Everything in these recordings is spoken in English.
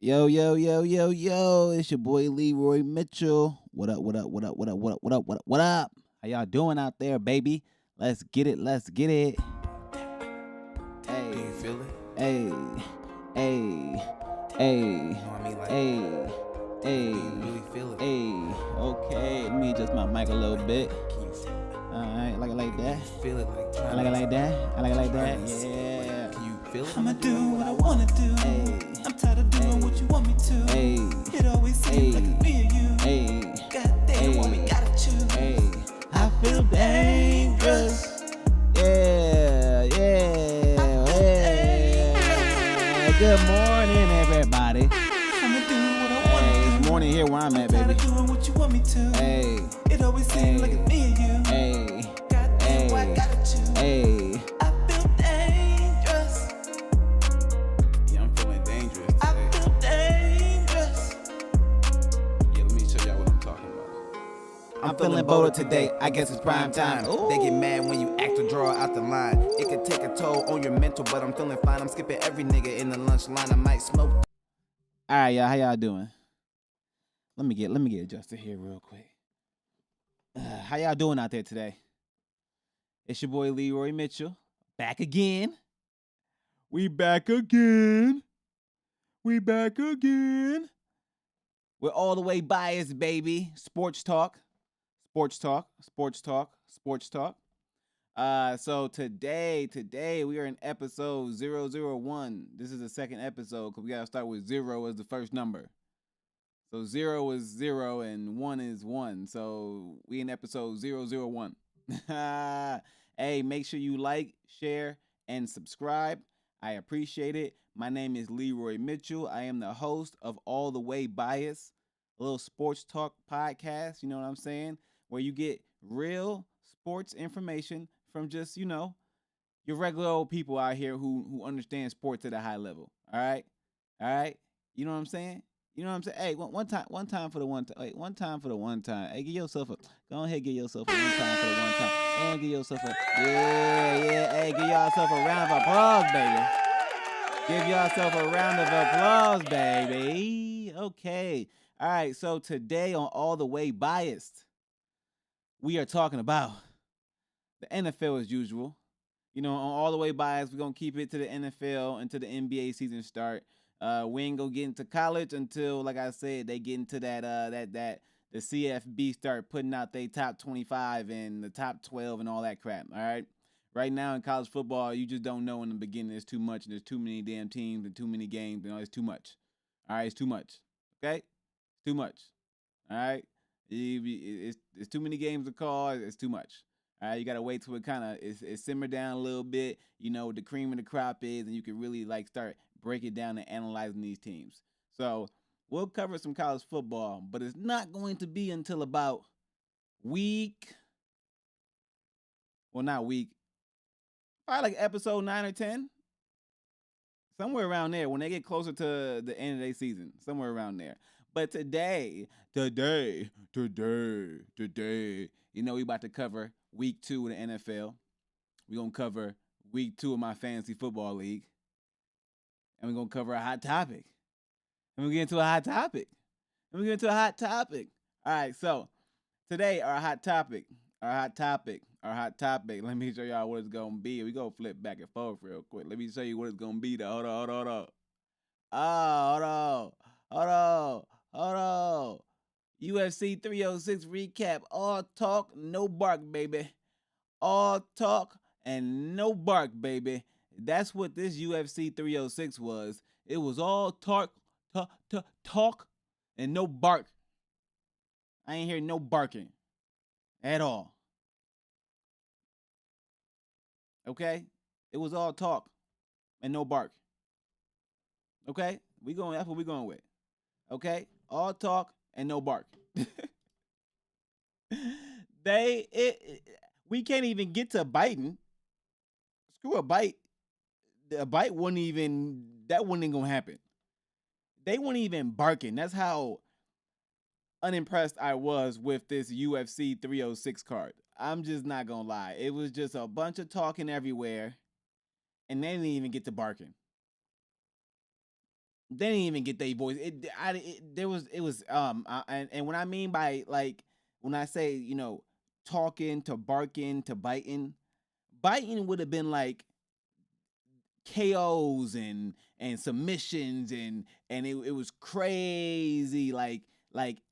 Yo, yo, yo, yo, yo. It's your boy Leroy Mitchell. What up, what up, what up, what up, what up, what up, what up, what up? How y'all doing out there, baby? Let's get it, let's get it. Hey, Do you feel it? hey, hey, hey, You know what I mean? Like, hey, hey, do you really feel it? hey. Okay, let me adjust my mic a little bit. Can you feel it? Alright, like that. Feel it like I trying like it to like that. I like it like that. trying to Yeah. Like, can you feel it? I'ma do what I wanna do. Hey, I'm tired of doing what you want me to. hey, It always seems like it's me and you. hey, Goddamn, why we hey, gotta choose? hey. I feel dangerous. Yeah, yeah, yeah. Good morning, everybody. I'ma do what I Hey, wanna it's do. morning here where I'm at, Tired baby. of doing what you want me to. Hey, It always seems like it's me and you. hey, Goddamn, why I gotta choose? hey. I feel dangerous. Yeah, I'm feeling dangerous I today. feel dangerous. Yeah, let me show y'all what I'm talking about. I'm feeling bolder today. I guess it's prime time. They get mad when you act or draw out the line. It could take a toll on your mental, but I'm feeling fine. I'm skipping every nigga in the lunch line. I might smoke. All right, y'all. How y'all doing? Let me get adjusted here real quick. How y'all doing out there today? It's your boy Leroy Mitchell, back again. We back again. We back again. We're all the way biased, baby. Sports talk. Sports talk. Sports talk. Sports talk. So today we are in episode 001. This is the second episode because we gotta start with 0 as the first number. So 0 is 0 and 1 is 1. So we in episode 001. Hey, make sure you like, share, and subscribe. I appreciate it. My name is Leroy Mitchell. I am the host of All the Way Bias, a little sports talk podcast, you know what I'm saying? Where you get real sports information from just, your regular old people out here who understand sports at a high level. All right? All right? You know what I'm saying? You know what I'm saying? Hey, one time for the one time. Hey, one time for the one time. Hey, give yourself a. Go ahead, give yourself a one time for the one time, and give yourself a. Yeah. Hey, give yourself a round of applause, baby. Give yourself a round of applause, baby. Okay. All right. So today on All the Way Biased, we are talking about the NFL as usual. On All the Way Biased, we're gonna keep it to the NFL until the NBA season start. We ain't gonna get into college until, like I said, they get into that the CFB start putting out their top 25 and the top 12 and all that crap. All right. Right now in college football, you just don't know in the beginning. There's too much and there's too many damn teams and too many games and all. It's too much. All right, it's too much. Okay, it's too much. All right, it's too many games to call. It's too much. All right, you gotta wait till it simmer down a little bit. You know what the cream of the crop is, and you can really start breaking down and analyzing these teams. So we'll cover some college football, but it's not going to be until about week. Well, not week. Probably like episode 9 or 10, somewhere around there. When they get closer to the end of their season, somewhere around there. But today, we about to cover week 2 of the NFL. We're going to cover week 2 of my fantasy football league. And we're going to cover a hot topic. And we get into a hot topic. All right, so today, our hot topic. Let me show y'all what it's going to be. We going to flip back and forth real quick. Let me show you what it's going to be, though. Hold on. Hold on. UFC 306 recap. All talk, no bark, baby. All talk and no bark, baby. That's what this UFC 306 was. It was all talk, and no bark. I ain't hear no barking at all. Okay? It was all talk and no bark. Okay? That's what we going with. Okay? All talk and no bark. We can't even get to biting. Screw a bite. A bite wouldn't even gonna happen. They weren't even barking. That's how unimpressed I was with this UFC 306 card. I'm just not gonna lie. It was just a bunch of talking everywhere, and they didn't even get to barking. They didn't even get their voice. And when I mean by like when I say talking to barking to biting would have been like KOs and submissions and it was crazy like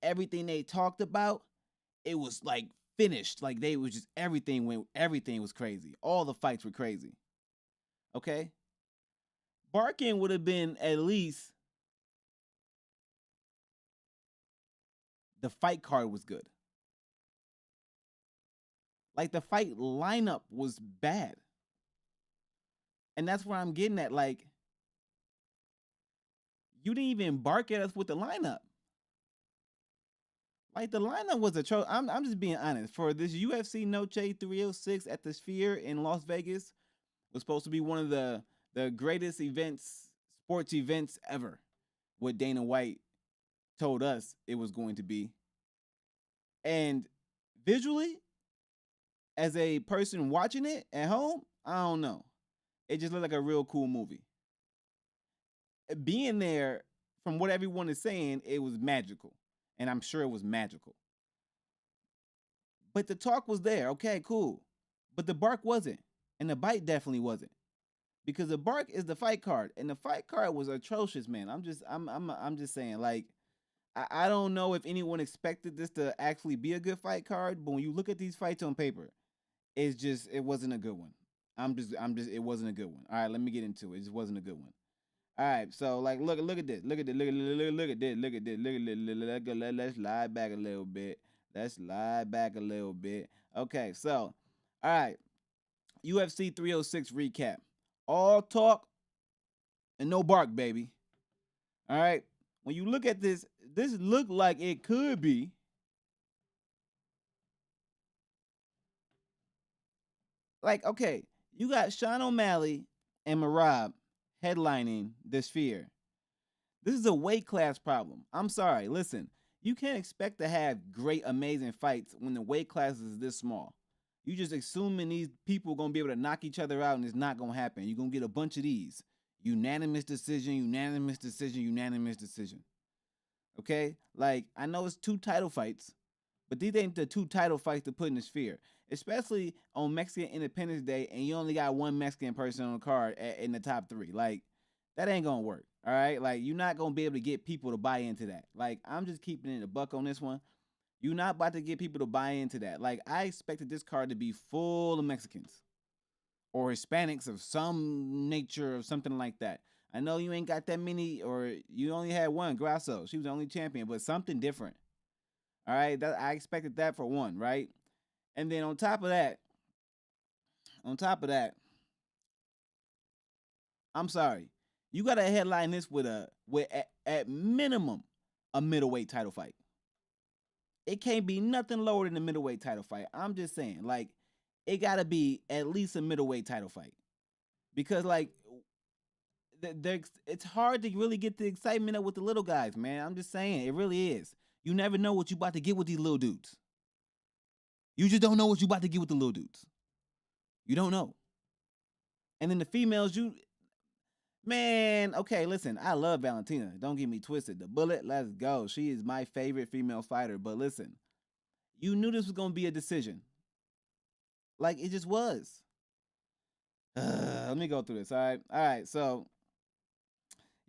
everything they talked about it was like finished like they was just everything was crazy, all the fights were crazy. Okay, barking would have been at least the fight card was good, like the fight lineup was bad, and that's where I'm getting at. Like you didn't even bark at us with the lineup. Like the lineup was atrocious. I'm just being honest. For this UFC Noche 306 at the Sphere in Las Vegas was supposed to be one of the greatest events, sports events ever. What Dana White told us it was going to be. And visually, as a person watching it at home, I don't know. It just looked like a real cool movie. Being there, from what everyone is saying, it was magical. And I'm sure it was magical. But the talk was there. Okay, cool. But the bark wasn't. And the bite definitely wasn't. Because the bark is the fight card. And the fight card was atrocious, man. I'm just saying, like, I don't know if anyone expected this to actually be a good fight card, but when you look at these fights on paper, it wasn't a good one. It wasn't a good one. All right, let me get into it. It just wasn't a good one. All right, so like look at this. Look at this. Look at this. Look at this. Look at this. Let's slide back a little bit. Let's slide back a little bit. Okay, so all right. UFC 306 recap. All talk and no bark, baby. All right. When you look at this looked like it could be like, okay, you got Sean O'Malley and Marab headlining the Sphere. This is a weight class problem. I'm sorry. Listen, you can't expect to have great, amazing fights when the weight class is this small. You just assuming these people gonna be able to knock each other out, and it's not gonna happen. You're gonna get a bunch of these unanimous decision, unanimous decision, unanimous decision. Okay, like I know it's 2 title fights, but these ain't the 2 title fights to put in the Sphere, especially on Mexican Independence Day, and you only got one Mexican person on the card in the top 3. Like that ain't gonna work. All right, like you're not gonna be able to get people to buy into that. Like I'm just keeping it a buck on this one. You're not about to get people to buy into that. Like I expected this card to be full of Mexicans or Hispanics of some nature or something like that. I know you ain't got that many, or you only had one, Grasso. She was the only champion, but something different. All right, I expected that for one, right? And then on top of that, I'm sorry, you got to headline this with at minimum a middleweight title fight. It can't be nothing lower than a middleweight title fight. I'm just saying, like, it got to be at least a middleweight title fight because, like, it's hard to really get the excitement up with the little guys, man. I'm just saying, it really is. You never know what you about to get with these little dudes. You just don't know what you about to get with the little dudes. You don't know. And then the females, man, okay, listen, I love Valentina. Don't get me twisted. The Bullet, let's go. She is my favorite female fighter. But listen, you knew this was going to be a decision. Like, it just was. Let me go through this, all right? All right, so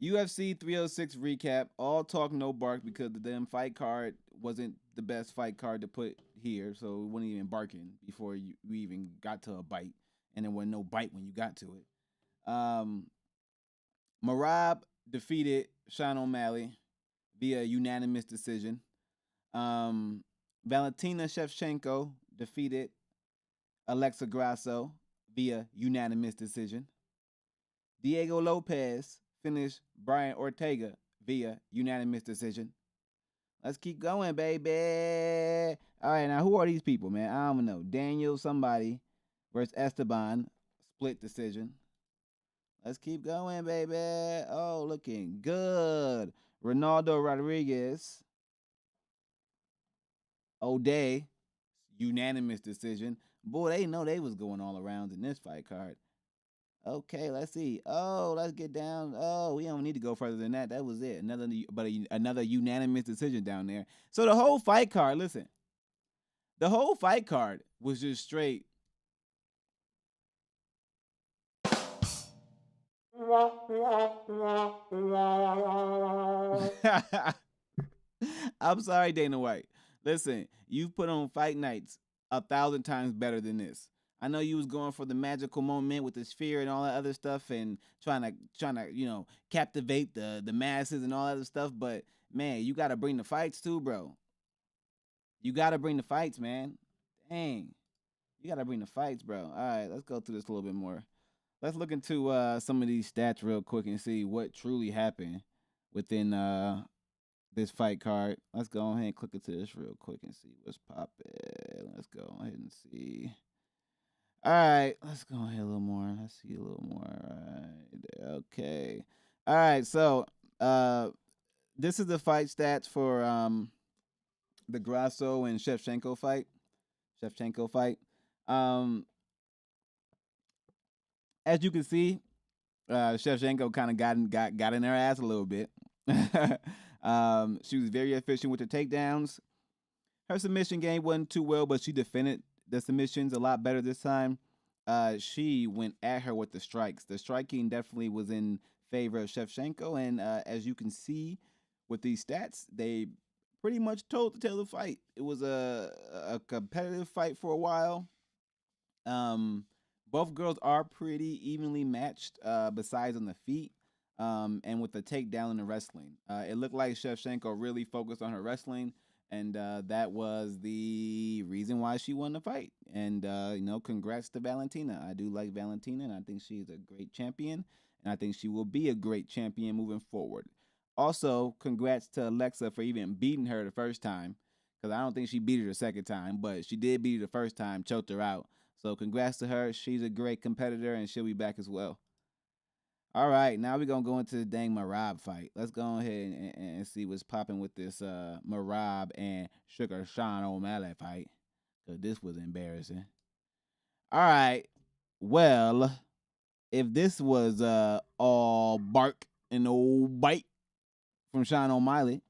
UFC 306 recap. All talk, no bark because the damn fight card wasn't the best fight card to put here. So we wasn't even barking before we even got to a bite. And there wasn't no bite when you got to it. Marab defeated Sean O'Malley via unanimous decision. Valentina Shevchenko defeated Alexa Grasso via unanimous decision. Diego Lopez finished Brian Ortega via unanimous decision. Let's keep going, baby. All right, now who are these people, man? I don't know. Daniel somebody versus Esteban, split decision. Let's keep going, baby. Oh, looking good. Ronaldo Rodriguez, O'Day, unanimous decision. Boy, they know they was going all around in this fight card. Okay, let's see. Oh, let's get down. Oh, we don't need to go further than that. That was it. Another unanimous decision down there. So the whole fight card, listen, the whole fight card was just straight. I'm sorry, Dana White. Listen, you've put on fight nights 1,000 times better than this. I know you was going for the magical moment with the sphere and all that other stuff, and trying to captivate the masses and all that other stuff. But man, you got to bring the fights too, bro. You got to bring the fights, man. Dang, you got to bring the fights, bro. All right, let's go through this a little bit more. Let's look into some of these stats real quick and see what truly happened within this fight card. Let's go ahead and click into this real quick and see what's popping. Let's go ahead and see. All right, let's go ahead a little more. Let's see a little more. All right, okay. All right, so this is the fight stats for the Grasso and Shevchenko fight. Um, as you can see, Shevchenko kind of got in her ass a little bit. She was very efficient with the takedowns. Her submission game wasn't too well, but she defended the submissions a lot better this time. She went at her with the strikes. The striking definitely was in favor of Shevchenko, and as you can see with these stats, they pretty much told the tale of the fight. It was a competitive fight for a while. Um, both girls are pretty evenly matched, besides on the feet, and with the takedown in the wrestling. It looked like Shevchenko really focused on her wrestling, and that was the reason why she won the fight. And congrats to Valentina. I do like Valentina, and I think she's a great champion, and I think she will be a great champion moving forward. Also, congrats to Alexa for even beating her the first time, because I don't think she beat her the second time, but she did beat her the first time, choked her out. So congrats to her. She's a great competitor, and she'll be back as well. All right, now we're gonna go into the dang Marab fight. Let's go ahead and see what's popping with this Marab and Sugar Sean O'Malley fight. Cause this was embarrassing. All right. Well, if this was all bark and no bite from Sean O'Malley,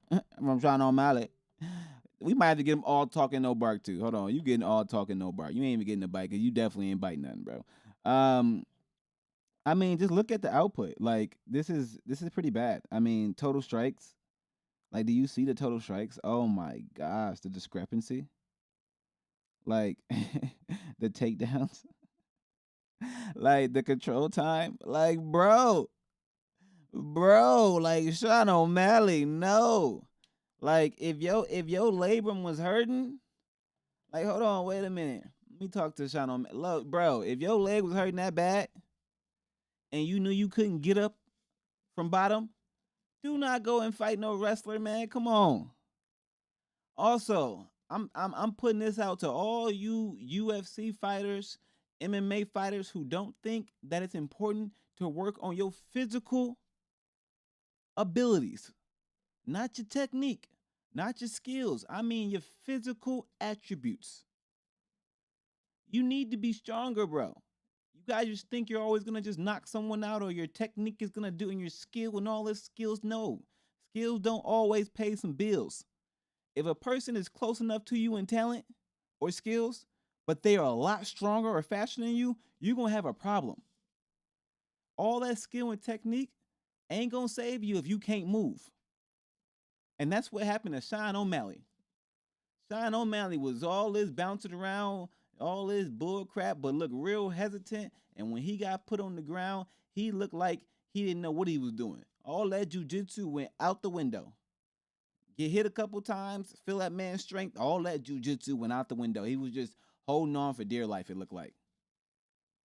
we might have to get him all talking no bark too. Hold on, you getting all talking no bark? You ain't even getting a bite because you definitely ain't biting nothing, bro. I mean, just look at the output. Like this is pretty bad. I mean, total strikes. Like, do you see the total strikes? Oh my gosh, the discrepancy. Like the takedowns, like the control time. Like, bro, like Sean O'Malley, no. Like if your labrum was hurting, like hold on, wait a minute. Let me talk to Sean O'Malley. Look, bro, if your leg was hurting that bad and you knew you couldn't get up from bottom, do not go and fight no wrestler, man. Come on. Also, I'm putting this out to all you UFC fighters, MMA fighters who don't think that it's important to work on your physical abilities, not your technique, not your skills. I mean your physical attributes. You need to be stronger, bro. You guys just think you're always gonna just knock someone out or your technique is gonna do and your skill and all this skills. No. Skills don't always pay some bills. If a person is close enough to you in talent or skills, but they are a lot stronger or faster than you, you're gonna have a problem. All that skill and technique ain't gonna save you if you can't move. And that's what happened to Sean O'Malley. Sean O'Malley was all this bouncing around, all this bull crap, but looked real hesitant. And when he got put on the ground, he looked like he didn't know what he was doing. All that jujitsu went out the window. Get hit a couple times, feel that man's strength, all that jujitsu went out the window. He was just holding on for dear life, it looked like.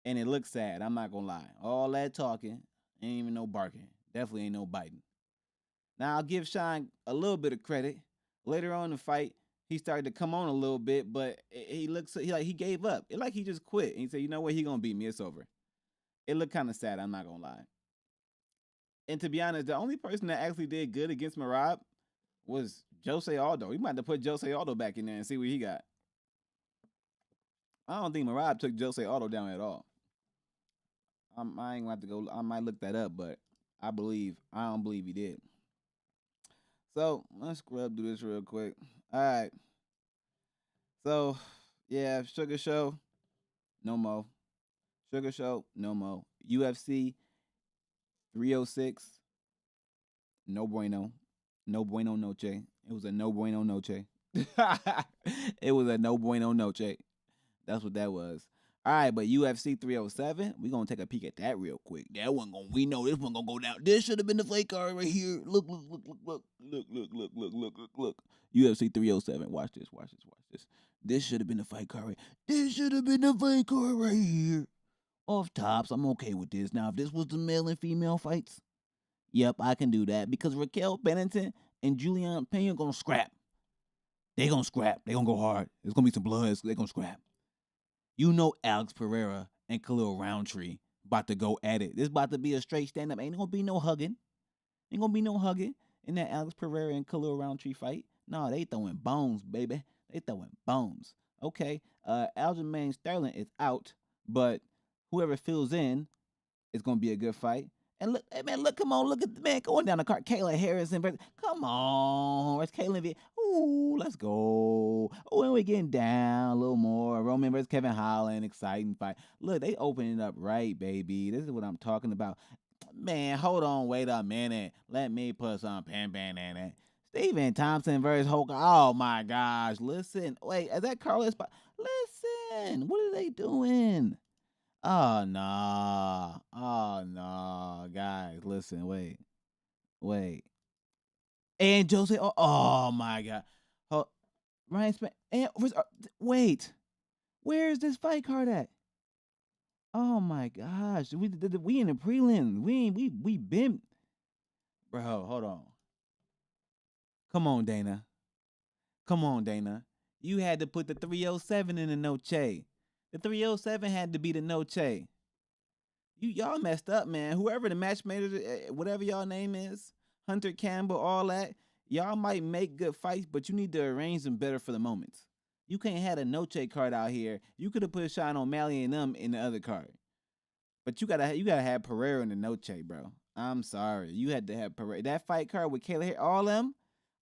And it looked sad, I'm not gonna lie. All that talking, ain't even no barking. Definitely ain't no biting. Now I'll give Sean a little bit of credit. Later on in the fight, he started to come on a little bit, but he looks he gave up. It like he just quit. And he said, you know what, he gonna beat me. It's over. It looked kind of sad, I'm not gonna lie. And to be honest, the only person that actually did good against Marab was Jose Aldo. We might have to put Jose Aldo back in there and see what he got. I don't think Marab took Jose Aldo down at all. I ain't gonna have to go. I might look that up, but I don't believe he did. So let's scrub do this real quick. All right. So yeah, Sugar Show, no more. Sugar Show, no more. UFC 306, no bueno. No bueno noche. It was a no bueno noche. It was a no bueno noche. That's what that was. All right, but UFC 307, we gonna take a peek at that real quick. That one gonna, we know this one gonna go down. This should have been the fake card right here. Look, look, look, look, look, look, look, look, look, look, look, look. UFC 307. Watch this, watch this, watch this. This should have been the fight card. Right. This should have been the fight card right here. Off tops, I'm okay with this. Now, if this was the male and female fights, yep, I can do that because Raquel Pennington and Julianne Pena gonna scrap. They gonna scrap. They gonna go hard. There's gonna be some blood. They gonna scrap. You know Alex Pereira and Khalil Roundtree about to go at it. This about to be a straight stand-up. Ain't gonna be no hugging. Ain't gonna be no hugging in that Alex Pereira and Khalil Roundtree fight. No, they throwing bones, baby. They throwing bones. Okay. Aljamain Sterling is out, but whoever fills in is gonna be a good fight. And look, hey man, look, come on, look at the man going down the card. Kayla Harrison, come on, where's Kayla? Ooh, let's go. Oh, and we're getting down a little more. Roman versus Kevin Holland, exciting fight. Look, they opening it up right, baby. This is what I'm talking about. Man, hold on, wait a minute. Let me put some pan in it. Stephen Thompson versus Hogan. Oh my gosh, listen. Wait, is that Carlos? Listen, what are they doing? Oh no. Oh no. Guys, listen, wait. And Jose, oh my god. Oh, Ryan Smith. And wait. Where is this fight card at? Oh my gosh. We in the prelims. We been. Bro, hold on. Come on, Dana. Come on, Dana. You had to put the 307 in the noche. The 307 had to be the noche. Y'all messed up, man. Whoever the matchmaker, whatever y'all name is, Hunter Campbell, all that, y'all might make good fights, but you need to arrange them better for the moments. You can't have a Noche card out here. You could have put Sean O'Malley and them in the other card, but you gotta have Pereira in the Noche, bro. I'm sorry, you had to have Pereira. That fight card with Kayla here, all them,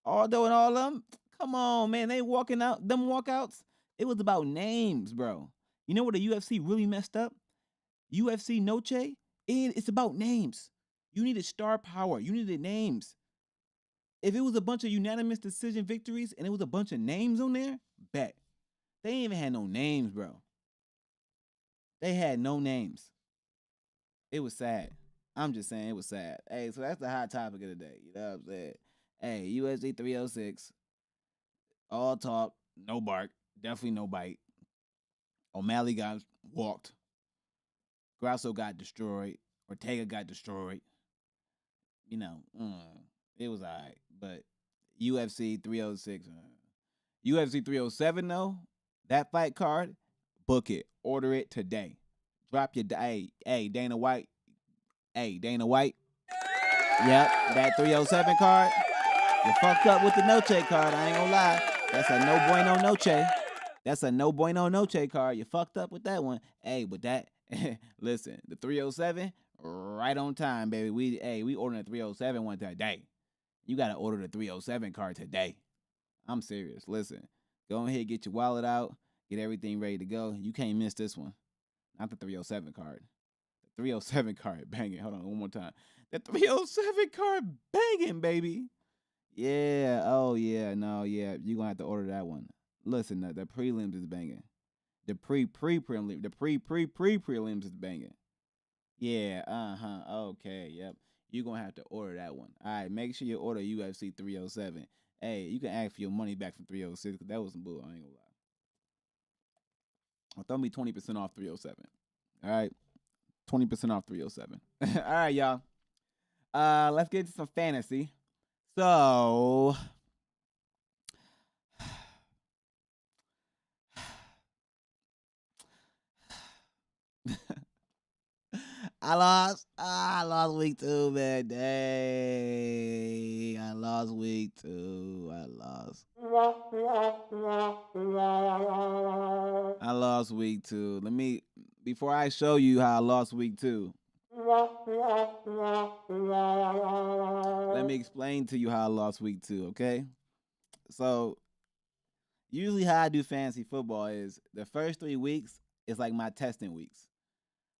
Aldo and all them. Come on, man. They walking out them walkouts. It was about names, bro. You know what the UFC really messed up? UFC Noche, it's about names. You needed star power. You needed names. If it was a bunch of unanimous decision victories and it was a bunch of names on there, bet. They ain't even had no names, bro. They had no names. It was sad. I'm just saying it was sad. Hey, so that's the hot topic of the day. You know what I'm saying? Hey, UFC 306. All talk, no bark. Definitely no bite. O'Malley got walked. Grasso got destroyed. Ortega got destroyed. You know, it was all right. But UFC 306. UFC 307, though, that fight card, book it. Order it today. Drop your, hey, Dana White. Hey, Dana White. Yep, that 307 card. You fucked up with the Noche card. I ain't gonna lie. That's a no bueno Noche. That's a no bueno Noche card. You fucked up with that one. Hey, but that, listen, the 307, right on time, baby. We ordering a 307 one today. You gotta order the 307 card today. I'm serious. Listen, go ahead, get your wallet out, get everything ready to go. You can't miss this one. Not the 307 card. The 307 card banging. Hold on, one more time. The 307 card banging, baby. Yeah. Oh yeah. No. Yeah. You gonna have to order that one. Listen, the prelims is banging. The prelims. The prelims is banging. Yeah. Okay. Yep. You gonna have to order that one. All right. Make sure you order UFC 307. Hey, you can ask for your money back from 306 because that was some bull. I ain't gonna lie. I'll throw me 20% off 307. All right. 20% off 307. All right, y'all. Let's get to some fantasy. So, I lost week 2, man. Dang. I lost week 2. I lost week 2. Before I show you how I lost week 2, Let me explain to you how I lost week 2, okay? So usually how I do fantasy football is the first 3 weeks is like my testing weeks.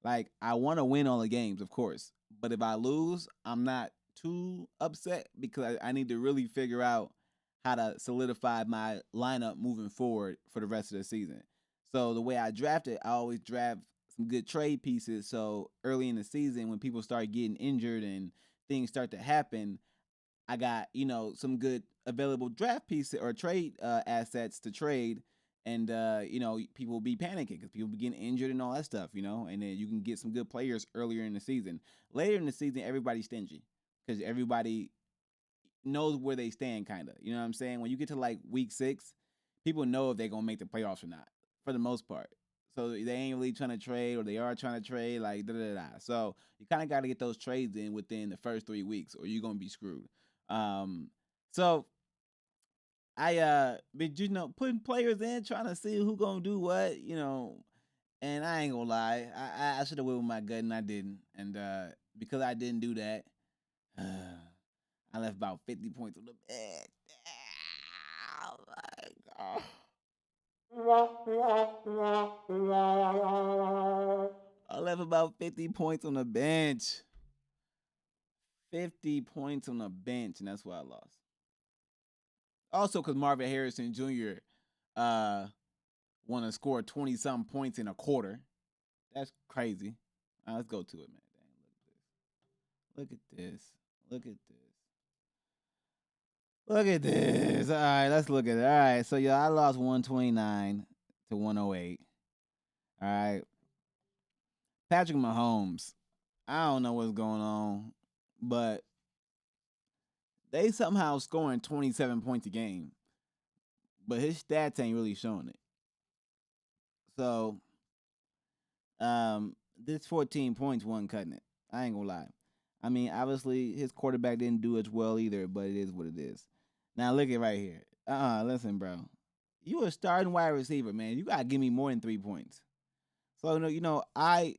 Like I want to win all the games, of course, but if I lose, I'm not too upset because I need to really figure out how to solidify my lineup moving forward for the rest of the season. So the way I draft it, I always draft some good trade pieces. So early in the season, when people start getting injured and things start to happen, I got some good available draft pieces or trade assets to trade, and people will be panicking because people be getting injured and all that stuff, and then you can get some good players earlier in the season. Later in the season, everybody's stingy because everybody knows where they stand, kind of. You know what I'm saying? When you get to like week 6, people know if they're gonna make the playoffs or not, for the most part. So they ain't really trying to trade, or they are trying to trade, like da da da. So you kind of got to get those trades in within the first 3 weeks, or you're gonna be screwed. Um, so I been putting players in, trying to see who gonna do what, and I ain't gonna lie, I should have went with my gut and I didn't, and because I didn't do that, I left about 50 points on the bed. Oh my god! I left about 50 points on the bench. 50 points on the bench, and that's why I lost. Also, because Marvin Harrison Jr. Want to score 20 something points in a quarter. That's crazy. Let's go to it, man. Dang, look at this. Look at this. Look at this. All right, let's look at it. All right, so I lost 129 to 108. All right. Patrick Mahomes. I don't know what's going on, but they somehow scoring 27 points a game, but his stats ain't really showing it. So, this 14 points wasn't cutting it. I ain't gonna lie. I mean, obviously his quarterback didn't do as well either, but it is what it is. Now look at right here. Listen, bro. You a starting wide receiver, man. You gotta give me more than 3 points. So I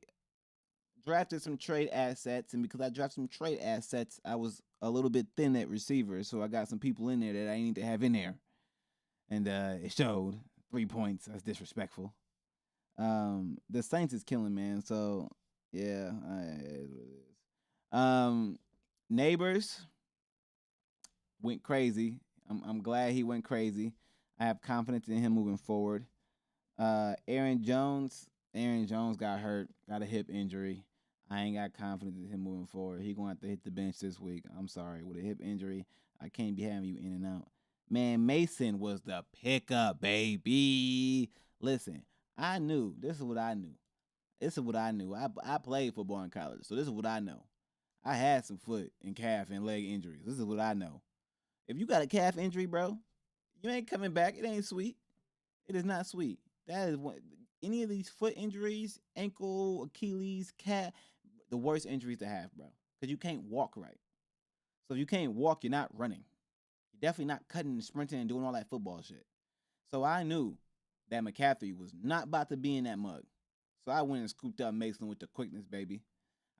drafted some trade assets, and because I drafted some trade assets, I was a little bit thin at receiver. So I got some people in there that I need to have in there, and it showed 3 points. That's disrespectful. The Saints is killing, man. So yeah, it is what it is. Neighbors went crazy. I'm glad he went crazy. I have confidence in him moving forward. Aaron Jones got hurt, got a hip injury. I ain't got confidence in him moving forward. He gonna have to hit the bench this week. I'm sorry, with a hip injury, I can't be having you in and out. Man, Mason was the pickup, baby. Listen, I knew. This is what I knew. This is what I knew. I played football in college, so this is what I know. I had some foot and calf and leg injuries. This is what I know. If you got a calf injury, bro, you ain't coming back. It ain't sweet. It is not sweet. That is what any of these foot injuries, ankle, Achilles, calf, the worst injuries to have, bro. Because you can't walk right. So if you can't walk, you're not running. You're definitely not cutting and sprinting and doing all that football shit. So I knew that McCaffrey was not about to be in that mug. So I went and scooped up Mason with the quickness, baby.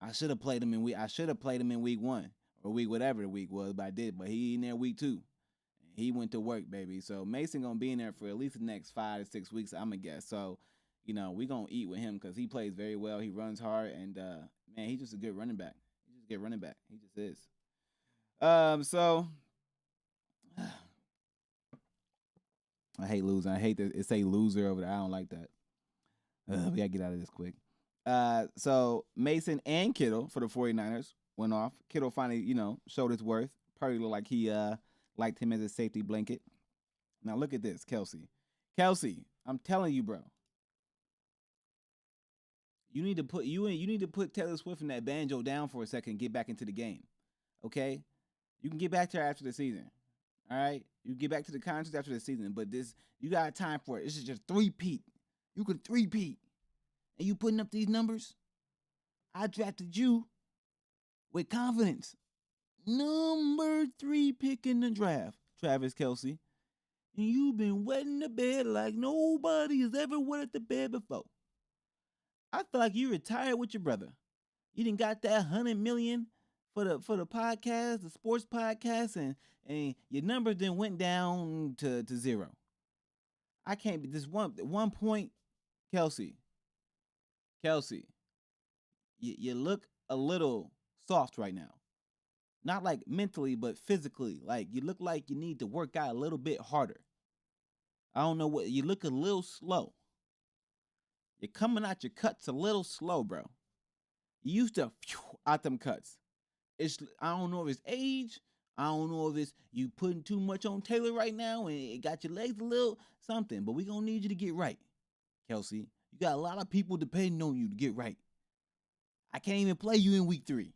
I should have played him in week 1 or week whatever the week was, but I did. But he in there week 2. He went to work, baby. So Mason gonna be in there for at least the next 5 to 6 weeks, I'm gonna guess. So, we gonna eat with him because he plays very well. He runs hard, and man, he's just a good running back. He's just a good running back. He just is. So I hate losing. I hate that it say loser over there. I don't like that. We gotta get out of this quick. So Mason and Kittle for the 49ers went off. Kittle finally, showed his worth. Probably looked like he liked him as a safety blanket. Now look at this, Kelsey. Kelsey, I'm telling you, bro. You need to put Taylor Swift in that banjo down for a second and get back into the game. Okay? You can get back to her after the season. All right? You can get back to the contract after the season, but you got time for it. This is just three-peat. You can three-peat. And you putting up these numbers? I drafted you with confidence. Number 3 pick in the draft, Travis Kelsey. And you've been wetting the bed like nobody has ever wetted the bed before. I feel like you retired with your brother. You didn't got that 100 million for the podcast, the sports podcast, and your numbers then went down to zero. I can't be this one point, Kelsey. Kelsey, you look a little soft right now. Not like mentally, but physically. Like you look like you need to work out a little bit harder. I don't know what you look a little slow. You're coming out your cuts a little slow, bro. You used to out them cuts. I don't know if it's age. I don't know if it's you putting too much on Taylor right now and it got your legs a little something. But we gonna need you to get right, Kelsey. You got a lot of people depending on you to get right. I can't even play you in week 3.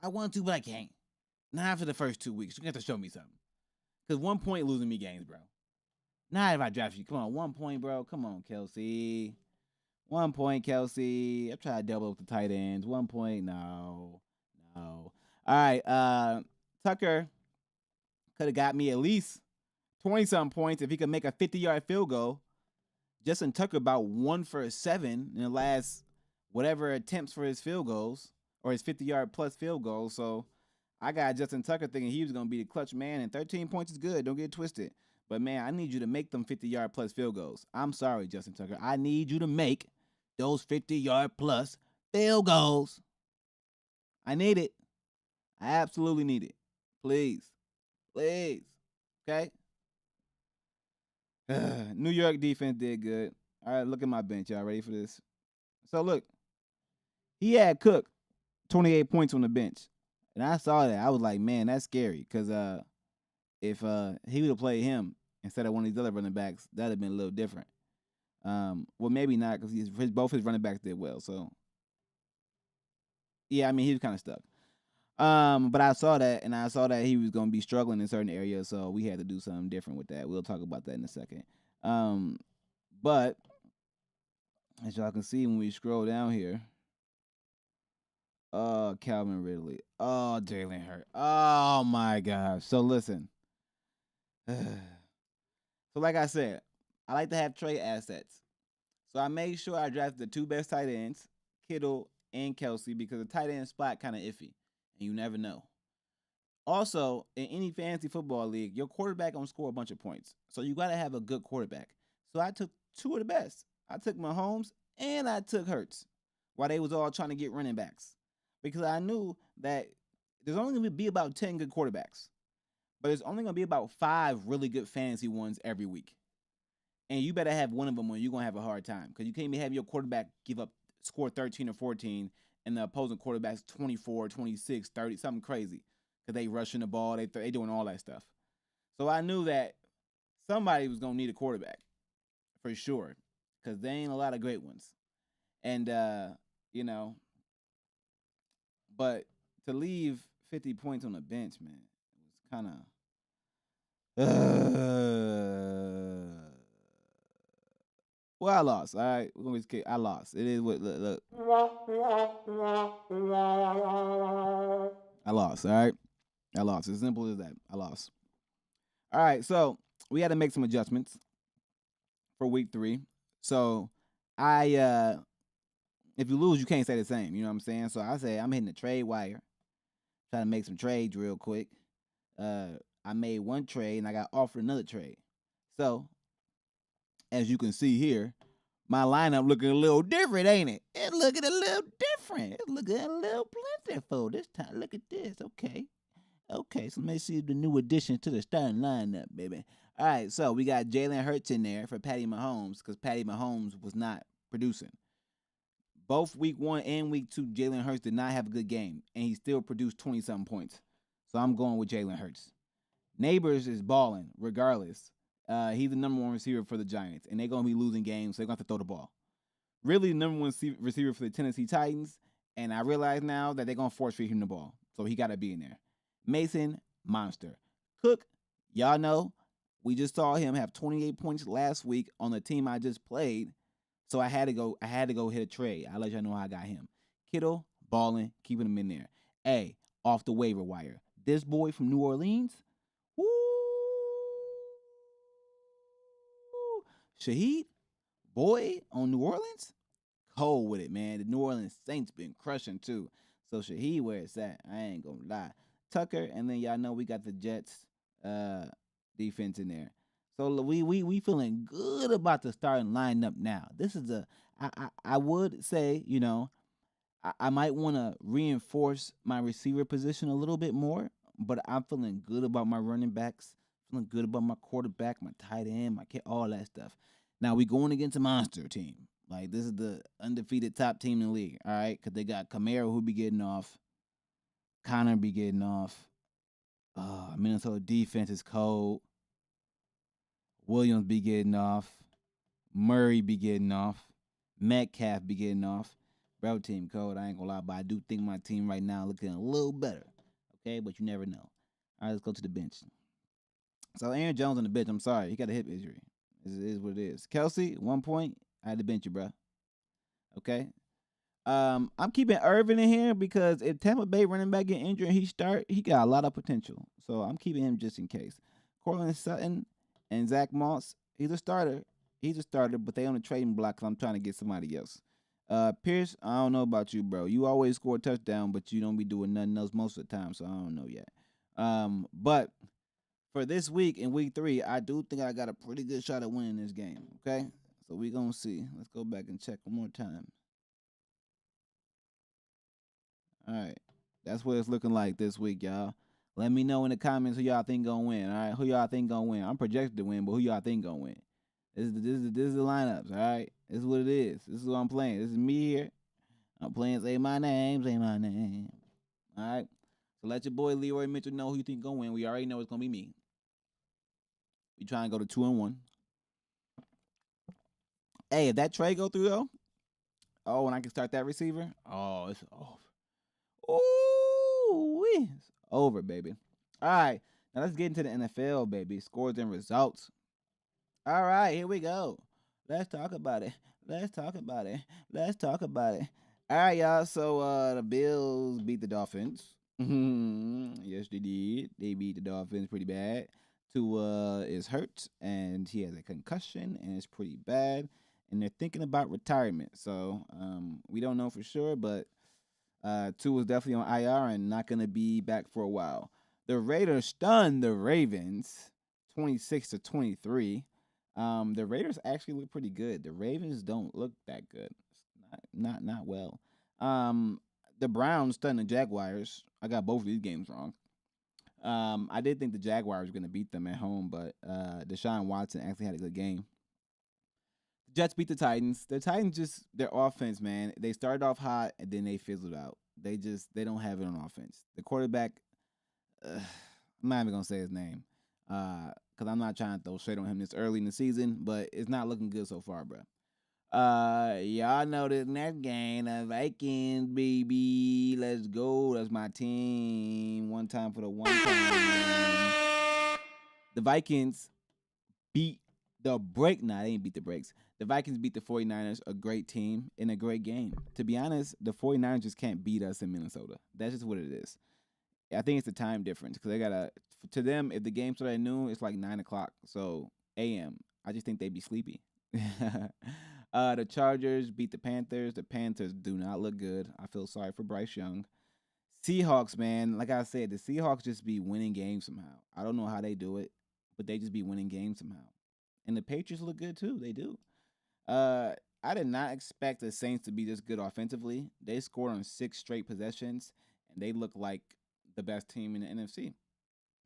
I want to, but I can't. Not after the first 2 weeks. You have to show me something. Because 1 point losing me games, bro. Not if I draft you. Come on, 1 point, bro. Come on, Kelsey. 1 point, Kelsey. I'm trying to double up the tight ends. 1 point, no. All right, Tucker could have got me at least 20-something points if he could make a 50-yard field goal. Justin Tucker about 1 for 7 in the last whatever attempts for his field goals or his 50-yard plus field goals. So I got Justin Tucker thinking he was going to be the clutch man, and 13 points is good. Don't get it twisted. But, man, I need you to make them 50-yard plus field goals. I'm sorry, Justin Tucker. I need you to make those 50-yard plus field goals. I need it. I absolutely need it. Please. Please. Okay? New York defense did good. All right, look at my bench. Y'all ready for this? So, look. He had Cook 28 points on the bench. And I saw that. I was like, man, that's scary. Because if he would have played him instead of one of these other running backs, that would have been a little different. Well, maybe not because both his running backs did well. So, yeah, I mean, he was kind of stuck. But I saw that, and I saw that he was going to be struggling in certain areas, so we had to do something different with that. We'll talk about that in a second. But as y'all can see when we scroll down here, Calvin Ridley. Oh, Jalen Hurts. Oh, my gosh. So, listen. So, like I said, I like to have trade assets. So, I made sure I drafted the 2 best tight ends, Kittle and Kelsey, because the tight end spot kind of iffy. And you never know. Also, in any fantasy football league, your quarterback gonna score a bunch of points. So you gotta have a good quarterback. So I took 2 of the best. I took Mahomes and I took Hurts while they was all trying to get running backs. Because I knew that there's only gonna be about 10 good quarterbacks. But there's only gonna be about 5 really good fantasy ones every week. And you better have one of them or you're gonna have a hard time. Because you can't even have your quarterback score 13 or 14 and the opposing quarterback's 24, 26, 30, something crazy. Because they rushing the ball, they doing all that stuff. So I knew that somebody was going to need a quarterback for sure. Because there ain't a lot of great ones. And, but to leave 50 points on the bench, man, it was kind of... Well, I lost. All right, I lost. It is what. Look. I lost. All right, I lost. As simple as that. I lost. All right, so we had to make some adjustments for week 3. So if you lose, you can't stay the same. You know what I'm saying? So I say I'm hitting the trade wire, trying to make some trades real quick. I made 1 trade and I got offered another trade. So as you can see here, my lineup looking a little different, ain't it? It's looking a little different. It's looking a little plentiful this time. Look at this. Okay, so let me see the new addition to the starting lineup, baby. All right, so we got Jalen Hurts in there for Patty Mahomes because Patty Mahomes was not producing. Both week 1 and week 2, Jalen Hurts did not have a good game, and he still produced 20-something points. So I'm going with Jalen Hurts. Neighbors is balling regardless. He's the number 1 receiver for the Giants, and they're going to be losing games, so they're going to have to throw the ball. Really, the number 1 receiver for the Tennessee Titans, and I realize now that they're going to force feed him the ball, so he got to be in there. Mason, monster. Cook, y'all know, we just saw him have 28 points last week on the team I just played, so I had to go hit a trade. I'll let y'all know how I got him. Kittle, balling, keeping him in there. Hey, off the waiver wire. This boy from New Orleans, woo! Shaheed, boy on New Orleans, cold with it, man. The New Orleans Saints been crushing too. So should he where it's at? I ain't gonna lie. Tucker, and then y'all know we got the Jets uh defense in there. So we feeling good about the starting lineup now. This is I would say, I might want to reinforce my receiver position a little bit more, but I'm feeling good about my running backs, feeling good about my quarterback, my tight end, all that stuff. Now we going against a monster team. Like this is the undefeated top team in the league, all right? Because they got Camaro who be getting off, Connor be getting off. Minnesota defense is cold. Williams be getting off. Murray be getting off. Metcalf be getting off. Bro, team cold. I ain't gonna lie, but I do think my team right now looking a little better. Okay, but you never know. All right, let's go to the bench. So Aaron Jones on the bench. I'm sorry, he got a hip injury. It is what it is. Kelsey, 1 point. I had to bench you, bro. Okay. I'm keeping Irvin in here because if Tampa Bay running back get injured and he got a lot of potential. So I'm keeping him just in case. Cortland Sutton and Zach Moss, he's a starter. He's a starter, but they on the trading block because I'm trying to get somebody else. Pierce, I don't know about you, bro. You always score a touchdown, but you don't be doing nothing else most of the time, so I don't know yet. But for this week, in week 3, I do think I got a pretty good shot at winning this game, okay? So we going to see. Let's go back and check one more time. All right. That's what it's looking like this week, y'all. Let me know in the comments who y'all think gonna win. All right, who y'all think gonna win? I'm projected to win, but who y'all think gonna win? This is the lineups. All right, this is what it is. This is what I'm playing. This is me here. I'm playing. Say my name. Say my name. All right. So let your boy Leroy Mitchell know who you think gonna win. We already know it's gonna be me. We try and go to 2-1. Hey, if that trade go through though, oh, and I can start that receiver. Oh, it's over. Ooh, it's over, baby. All right, now let's get into the NFL, baby. Scores and results. All right, here we go. Let's talk about it. Let's talk about it. Let's talk about it. All right, y'all. So the Bills beat the Dolphins. Yes, they did. They beat the Dolphins pretty bad. Tua is hurt and he has a concussion and it's pretty bad. And they're thinking about retirement. So we don't know for sure, but Tua is definitely on IR and not going to be back for a while. The Raiders stunned the Ravens 26-23. The Raiders actually look pretty good. The Ravens don't look that good. Not well. The Browns stunned the Jaguars. I got both of these games wrong. I did think the Jaguars were going to beat them at home, but Deshaun Watson actually had a good game. The Jets beat the Titans. The Titans just their offense, man. They started off hot and then they fizzled out. They don't have it on offense. The quarterback, I'm not even gonna say his name, because I'm not trying to throw shade on him this early in the season, but it's not looking good so far, bro. Y'all know this next game, the Vikings, baby. Let's go. That's my team. One time for the one time. The Vikings beat the break. Nah, they ain't beat the brakes. The Vikings beat the 49ers, a great team in a great game. To be honest, the 49ers just can't beat us in Minnesota. That's just what it is. I think it's the time difference because to them, if the game started at noon, it's like 9 o'clock. So a.m. I just think they'd be sleepy. The Chargers beat the Panthers. The Panthers do not look good. I feel sorry for Bryce Young. Seahawks, man, like I said, the Seahawks just be winning games somehow. I don't know how they do it, but they just be winning games somehow. And the Patriots look good too. They do. I did not expect the Saints to be this good offensively. They scored on 6 straight possessions, and they look like the best team in the NFC,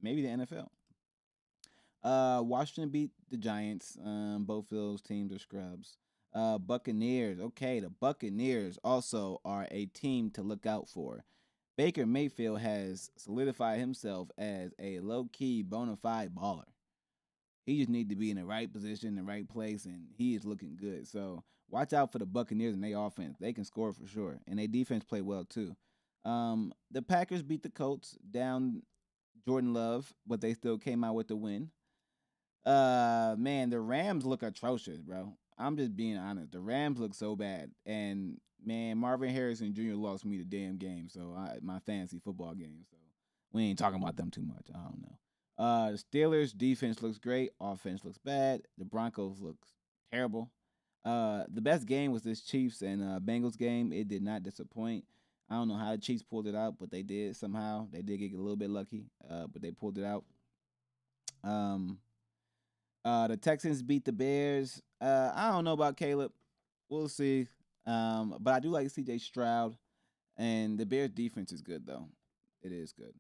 maybe the NFL. Washington beat the Giants. Both of those teams are scrubs. Buccaneers. Okay, the Buccaneers also are a team to look out for. Baker Mayfield has solidified himself as a low-key, bona fide baller. He just needs to be in the right position, the right place, and he is looking good. So watch out for the Buccaneers and their offense. They can score for sure, and their defense play well too. The Packers beat the Colts down Jordan Love, but they still came out with the win. Man, the Rams look atrocious, bro. I'm just being honest. The Rams look so bad, and man, Marvin Harrison Jr. lost me the damn game. So my fantasy football game. So we ain't talking about them too much. I don't know. The Steelers defense looks great. Offense looks bad. The Broncos looks terrible. The best game was this Chiefs and Bengals game. It did not disappoint. I don't know how the Chiefs pulled it out, but they did somehow. They did get a little bit lucky, but they pulled it out. Um, the Texans beat the Bears. I don't know about Caleb. We'll see. But I do like C.J. Stroud, and the Bears defense is good though. It is good.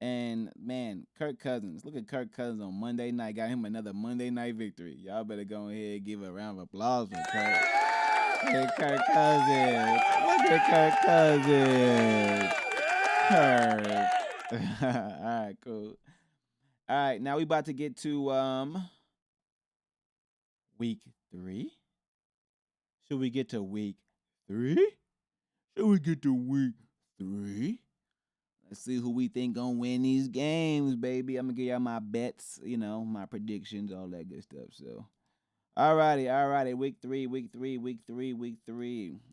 And man, Kirk Cousins. Look at Kirk Cousins on Monday night. Got him another Monday night victory. Y'all better go ahead and give a round of applause for Kirk. Hey, Kirk Cousins. Look at Kirk Cousins. Kirk. All right, cool. All right, now we about to get to week 3. Should we get to week 3? Should we get to week 3? Let's see who we think gonna win these games, baby. I'm gonna give y'all my bets, my predictions, all that good stuff. So, alrighty. Week 3.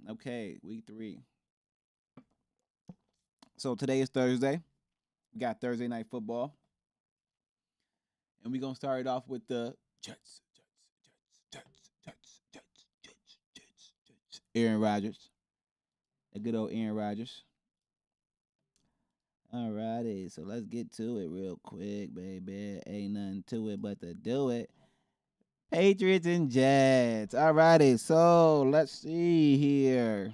Okay, week 3. So today is Thursday. We got Thursday night football, and we're gonna start it off with the Jets. Aaron Rodgers, the good old Aaron Rodgers. Alrighty, so let's get to it real quick, baby. Ain't nothing to it but to do it. Patriots and Jets. Alrighty, so let's see here.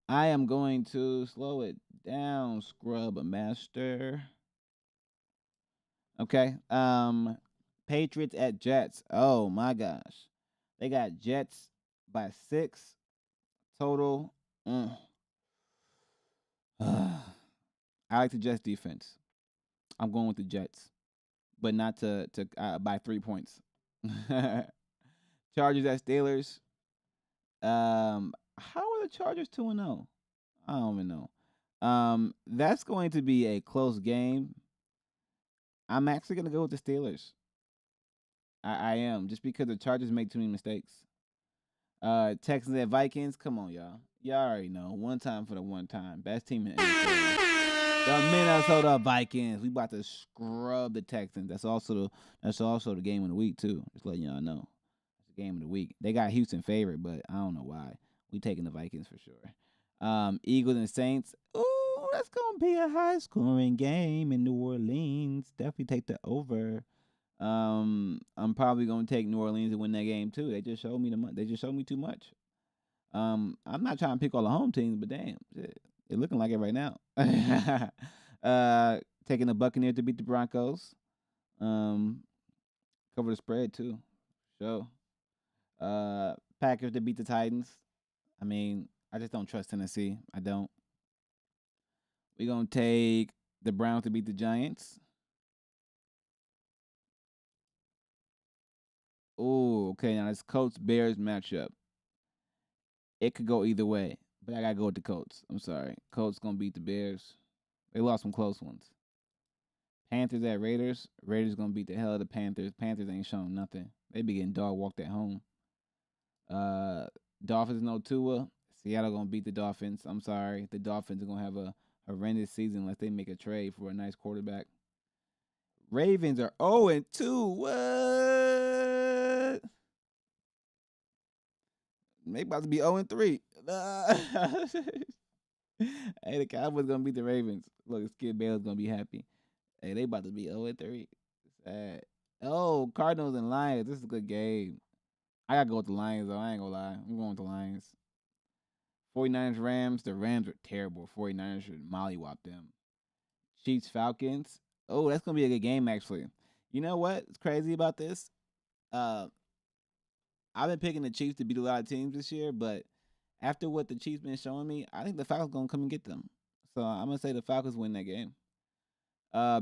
I am going to slow it down, Scrub Master. Okay. Patriots at Jets. Oh my gosh. They got Jets by 6 total. I like the Jets defense. I'm going with the Jets, but not to by 3 points. Chargers at Steelers. How are the Chargers 2-0? I don't even know. That's going to be a close game. I'm actually going to go with the Steelers. I am, just because the Chargers make too many mistakes. Texans at Vikings. Come on, y'all. Y'all already know. One time for the one time. Best team in the NFL. The Minnesota Vikings. We about to scrub the Texans. That's also the game of the week too. Just letting y'all know. It's the game of the week. They got Houston favored, but I don't know why. We taking the Vikings for sure. Eagles and Saints. Ooh, that's gonna be a high scoring game in New Orleans. Definitely take the over. I'm probably gonna take New Orleans and win that game too. They just showed me too much. I'm not trying to pick all the home teams, but damn, they're looking like it right now. Taking the Buccaneers to beat the Broncos. Cover the spread too. So, Packers to beat the Titans. I mean, I just don't trust Tennessee. I don't. We're gonna take the Browns to beat the Giants. Oh, okay. Now this Colts Bears matchup. It could go either way, but I gotta go with the Colts. I'm sorry. Colts gonna beat the Bears. They lost some close ones. Panthers at Raiders. Raiders gonna beat the hell out of the Panthers. Panthers ain't showing nothing. They be getting dog walked at home. Dolphins no Tua. Seattle gonna beat the Dolphins. I'm sorry. The Dolphins are gonna have a horrendous season unless they make a trade for a nice quarterback. Ravens are 0-2. What? They about to be 0-3. Hey, the Cowboys gonna beat the Ravens. Look, Skip Bayless gonna be happy. Hey, they about to be 0-3. Sad. Oh, Cardinals and Lions. This is a good game. I gotta go with the Lions though. I ain't gonna lie. I'm going with the Lions. 49ers Rams. The Rams are terrible. 49ers should mollywop them. Chiefs Falcons. Oh, that's gonna be a good game actually. You know what's crazy about this? I've been picking the Chiefs to beat a lot of teams this year, but after what the Chiefs been showing me, I think the Falcons gonna come and get them. So I'm gonna say the Falcons win that game.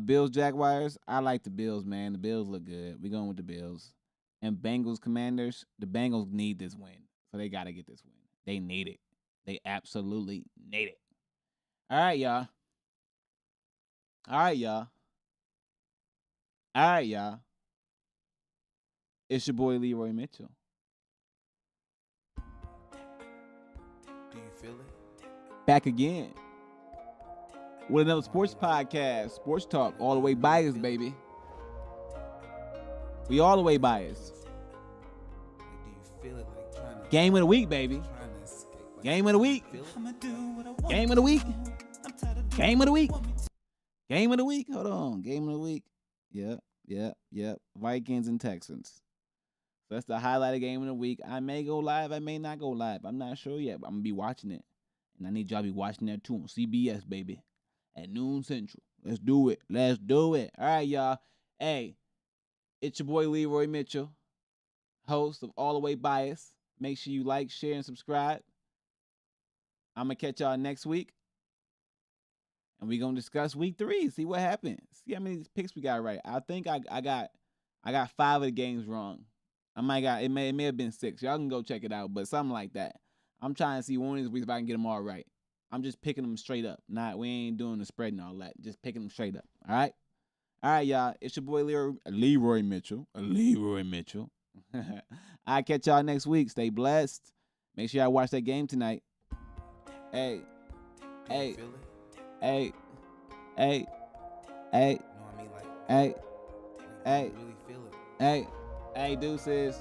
Bills Jaguars. I like the Bills, man. The Bills look good. We going with the Bills. And Bengals Commanders. The Bengals need this win, so they gotta get this win. They need it. They absolutely need it. All right, y'all. It's your boy Leroy Mitchell. Do you feel it? Back again with another sports podcast, sports talk, all the way biased, baby. We all the way biased. Do you feel it like Game of the week, baby. Game of the week. I'ma do what I want. Game of the week. I'm tired of Game of the week. Game of the week. Hold on. Game of the week. Yep. Vikings and Texans. So that's the highlighted game of the week. I may go live. I may not go live. I'm not sure yet, but I'm going to be watching it. And I need y'all to be watching that too on CBS, baby. At noon Central. Let's do it. Let's do it. All right, y'all. Hey, it's your boy Leroy Mitchell, host of All the Way Bias. Make sure you like, share, and subscribe. I'm going to catch y'all next week. And we're going to discuss week 3. See what happens. See how many picks we got right. I think I got 5 of the games wrong. It may have been 6. Y'all can go check it out, but something like that. I'm trying to see one of these weeks if I can get them all right. I'm just picking them straight up. We ain't doing the spread and all that. Just picking them straight up. All right? All right, y'all. It's your boy Leroy Mitchell. I'll catch y'all next week. Stay blessed. Make sure y'all watch that game tonight. Hey. Feel it? Hey. You know what I mean? Like, Hey. really feel it. Hey, deuces.